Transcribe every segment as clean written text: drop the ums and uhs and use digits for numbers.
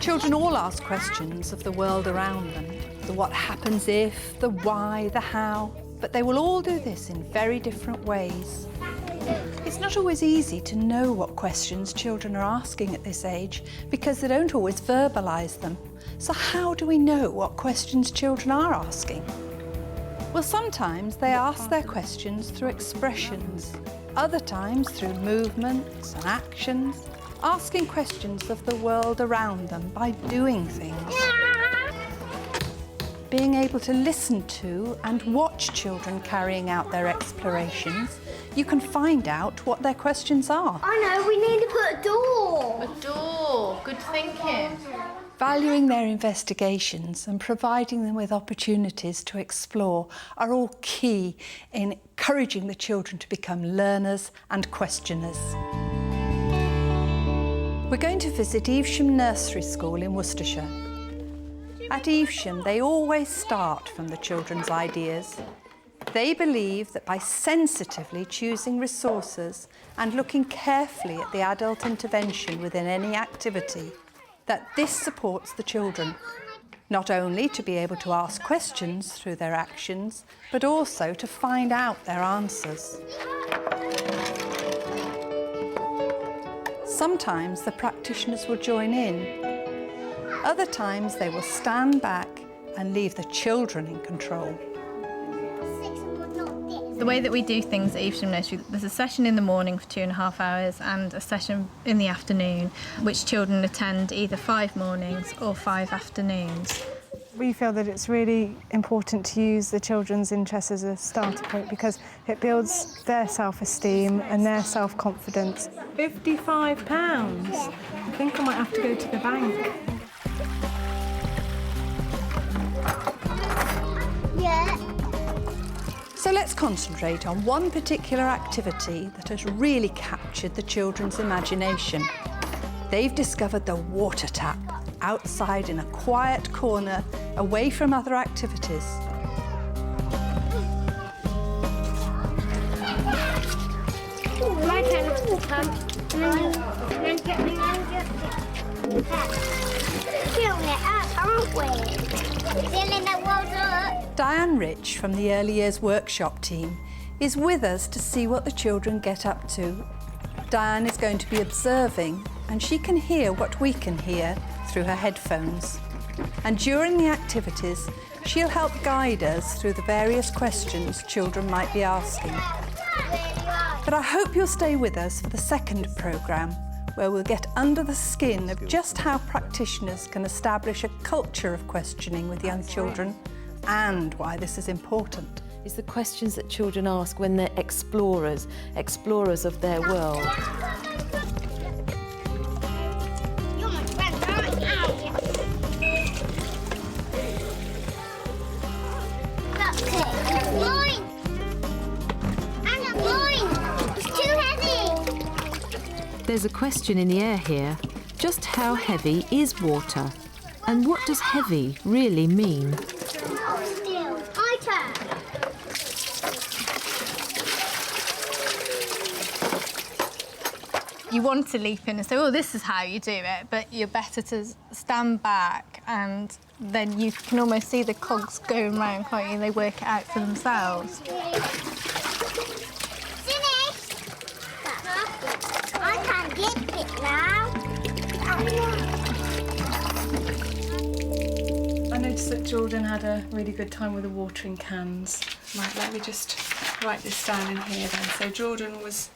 Children all ask questions of the world around them. The what happens if, the why, the how. But they will all do this in very different ways. It's not always easy to know what questions children are asking at this age because they don't always verbalise them. So how do we know what questions children are asking? Well, sometimes they ask their questions through expressions, other times through movements and actions, asking questions of the world around them by doing things. Being able to listen to and watch children carrying out their explorations, you can find out what their questions are. I know, we need to put a door. A door, good thinking. Valuing their investigations and providing them with opportunities to explore are all key in encouraging the children to become learners and questioners. We're going to visit Evesham Nursery School in Worcestershire. At Evesham, they always start from the children's ideas. They believe that by sensitively choosing resources and looking carefully at the adult intervention within any activity, that this supports the children, not only to be able to ask questions through their actions, but also to find out their answers. Sometimes the practitioners will join in. Other times they will stand back and leave the children in control. The way that we do things at Evesham Nursery, there's a session in the morning for 2.5 hours and a session in the afternoon, which children attend either 5 mornings or 5 afternoons. We feel that it's really important to use the children's interests as a starter point because it builds their self-esteem and their self-confidence. £55? I think I might have to go to the bank. Yeah. So let's concentrate on one particular activity that has really captured the children's imagination. They've discovered the water tap outside in a quiet corner, away from other activities. My turn to come. And then get me filling it up, aren't we? Filling the water up. Diane Rich from the Early Years Workshop team is with us to see what the children get up to. Diane is going to be observing and she can hear what we can hear through her headphones. And during the activities, she'll help guide us through the various questions children might be asking. But I hope you'll stay with us for the second programme, where we'll get under the skin of just how practitioners can establish a culture of questioning with young children and why this is important. It's the questions that children ask when they're explorers of their world. You're my friend, aren't you? That's it. Mine! Hang on, mine! It's too heavy! There's a question in the air here. Just how heavy is water? And what does heavy really mean? Still. My turn. You want to leap in and say, oh, this is how you do it, but you're better to stand back and then you can almost see the cogs going round, can't you? They work it out for themselves. Finished! I can get it now. I noticed that Jordan had a really good time with the watering cans. Right, let me just write this down in here then. So Jordan was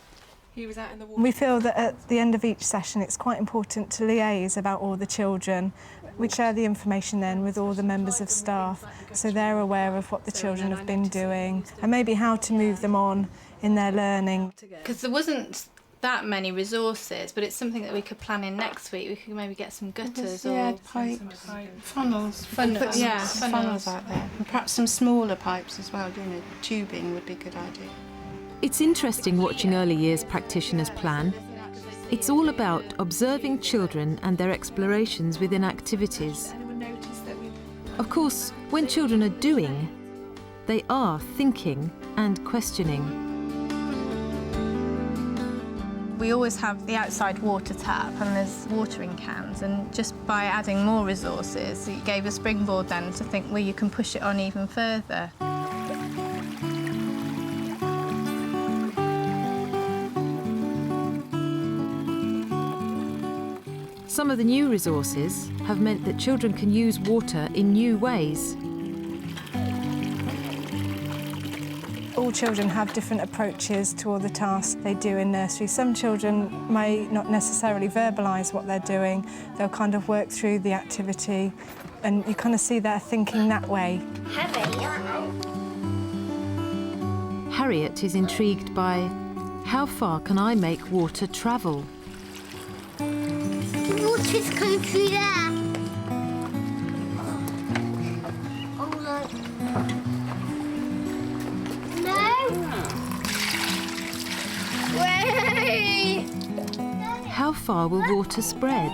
out in the water. We feel that at the end of each session it's quite important to liaise about all the children. We share the information then with all the members of staff so they're aware of what the children have been doing and maybe how to move them on in their learning. Because there wasn't that many resources, but it's something that we could plan in next week. We could maybe get some gutters or pipes, funnels. Yeah, Funnels out there. And perhaps some smaller pipes as well, you know, tubing would be a good idea. It's interesting watching early years practitioners plan. It's all about observing children and their explorations within activities. Of course, when children are doing, they are thinking and questioning. We always have the outside water tap and there's watering cans, and just by adding more resources, it gave a springboard then to think, well, you can push it on even further. Some of the new resources have meant that children can use water in new ways. All children have different approaches to all the tasks they do in nursery. Some children may not necessarily verbalise what they're doing. They'll kind of work through the activity and you kind of see their thinking that way. Harriet is intrigued by how far can I make water travel? The water's coming through there. Oh, look. No. Wait. How far will water spread?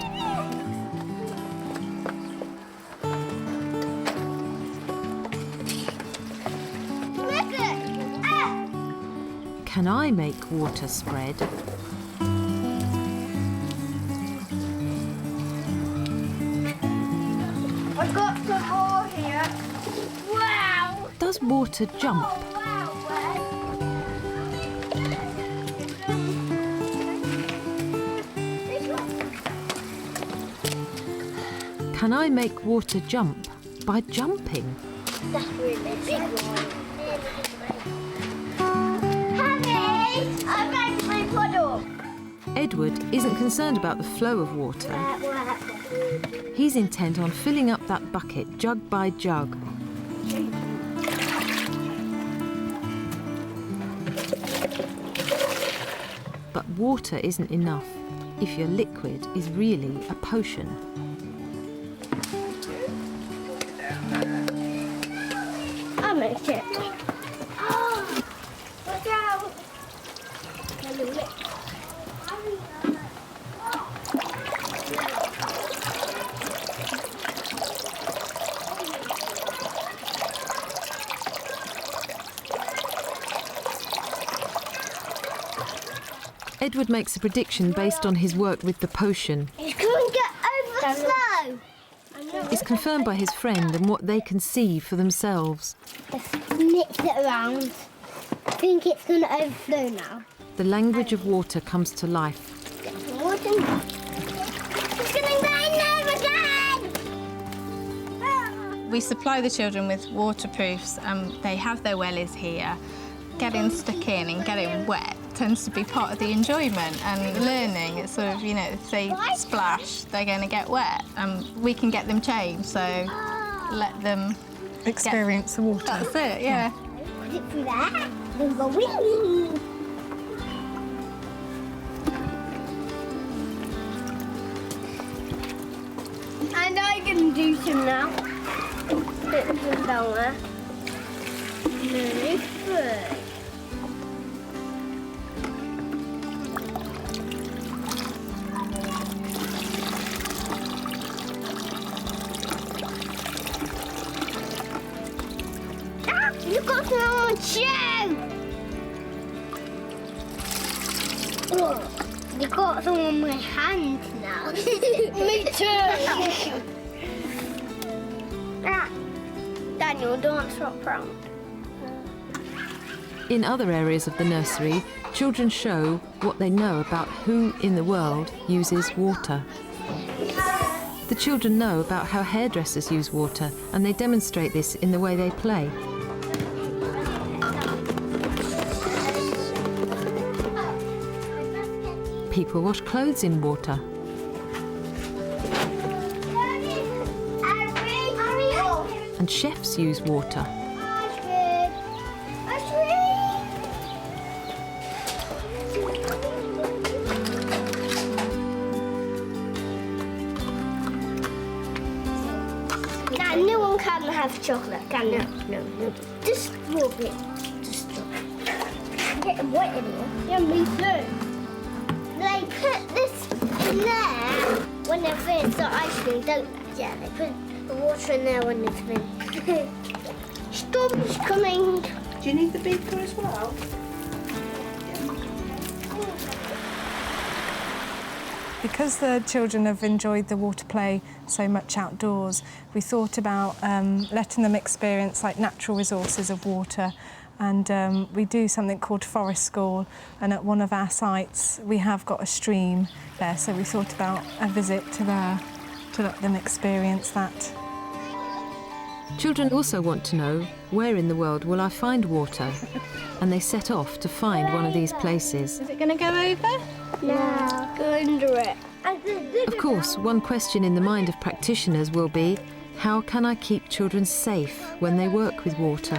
Look it. Ah. Can I make water spread? I've got some more here. Wow. Does water jump? Can I make water jump by jumping? That's really big one. Harry, I ran my puddle. Edward isn't concerned about the flow of water. He's intent on filling up that bucket jug by jug. But water isn't enough if your liquid is really a potion. I'll make it. Oh, look out. Edward makes a prediction based on his work with the potion. It's going to get overflow. It's confirmed by his friend and what they can see for themselves. Let's mix it around. I think it's going to overflow now. The language of water comes to life. Get some water. It's going down again. We supply the children with waterproofs and they have their wellies here. Getting stuck in and getting wet tends to be part of the enjoyment and learning. It's sort of, you know, if they splash, they're going to get wet. We can get them changed, so let them Experience the water. That's it, yeah. Put it through there. Then go wee. And I can do some now. Put them down there. Very good. You've got some on my shoe! Oh, you've got some on my hand now. Me too! Daniel, don't swap round. In other areas of the nursery, children show what they know about who in the world uses water. The children know about how hairdressers use water, and they demonstrate this in the way they play. People wash clothes in water. And chefs use water. Now, no one can have chocolate, can no. Just rub it. Just rub it. I'm getting wet in here. Yeah, me too. They put this in there when they're finished the ice cream, don't they? Yeah, they put the water in there when they're finished. Storm's coming. Do you need the beaker as well? Because the children have enjoyed the water play so much outdoors, we thought about letting them experience like natural resources of water, and we do something called Forest School, and at one of our sites we have got a stream there, so we thought about a visit to there to let them experience that. Children also want to know, where in the world will I find water? And they set off to find one of these places. Is it going to go over? No, go under it. Of course, one question in the mind of practitioners will be, how can I keep children safe when they work with water?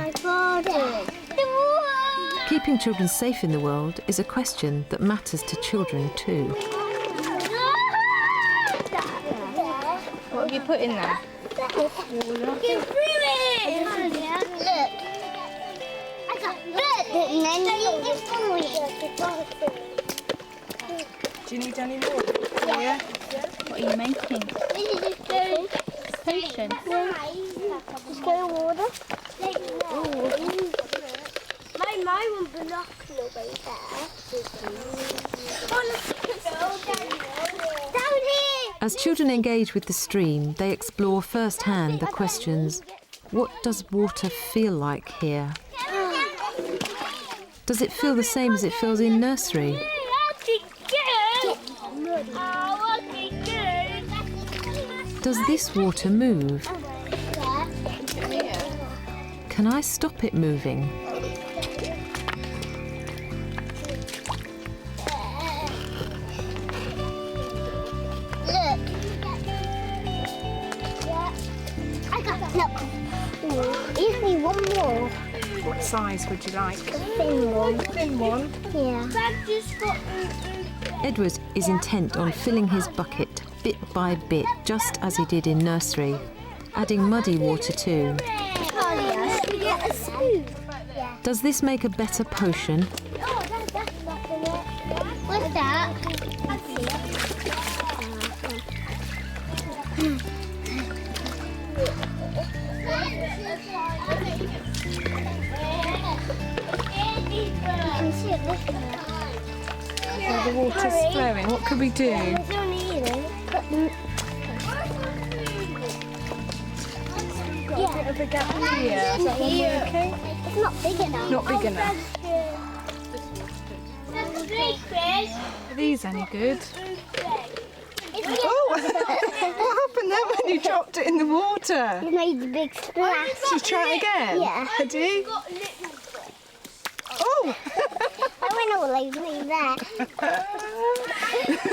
Keeping children safe in the world is a question that matters to children too. What have you put in there? Get through it! Look. I got look, and then you just follow it. Do you need any more? Yeah. What are you making? Potion. Just go in water. My one binocular right there. Down here! As children engage with the stream, they explore firsthand the questions, what does water feel like here? Does it feel the same as it feels in nursery? Does this water move? Can I stop it moving? Give me one more. What size would you like? Thin one. Thin one. Yeah. Edward is intent on filling his bucket bit by bit, just as he did in nursery, adding muddy water too. Get a spoon. Does this make a better potion? What's that? The water's flowing. What could we do? Bit of a gap here. Is that one working? It's not big enough. Not big enough. Are these any good? Oh! What happened there when you dropped it in the water? You made a big splash. Should we try it again? Yeah. Ready? Oh! I went all over me there.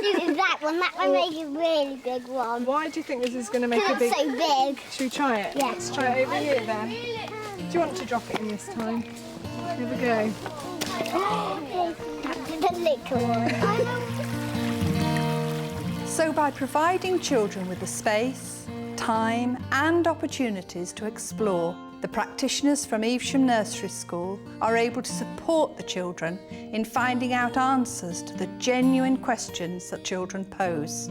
Do that one. That one made a really big one. Why do you think this is going to make a It's big... so big. Should we try it? Yeah. Let's try it over here then. Do you want to drop it in this time? Here we go. The little one. So by providing children with the space, time and opportunities to explore, the practitioners from Evesham Nursery School are able to support the children in finding out answers to the genuine questions that children pose.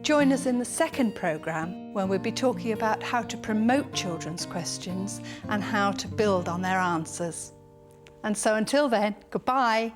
Join us in the second programme when we'll be talking about how to promote children's questions and how to build on their answers. And so until then, goodbye.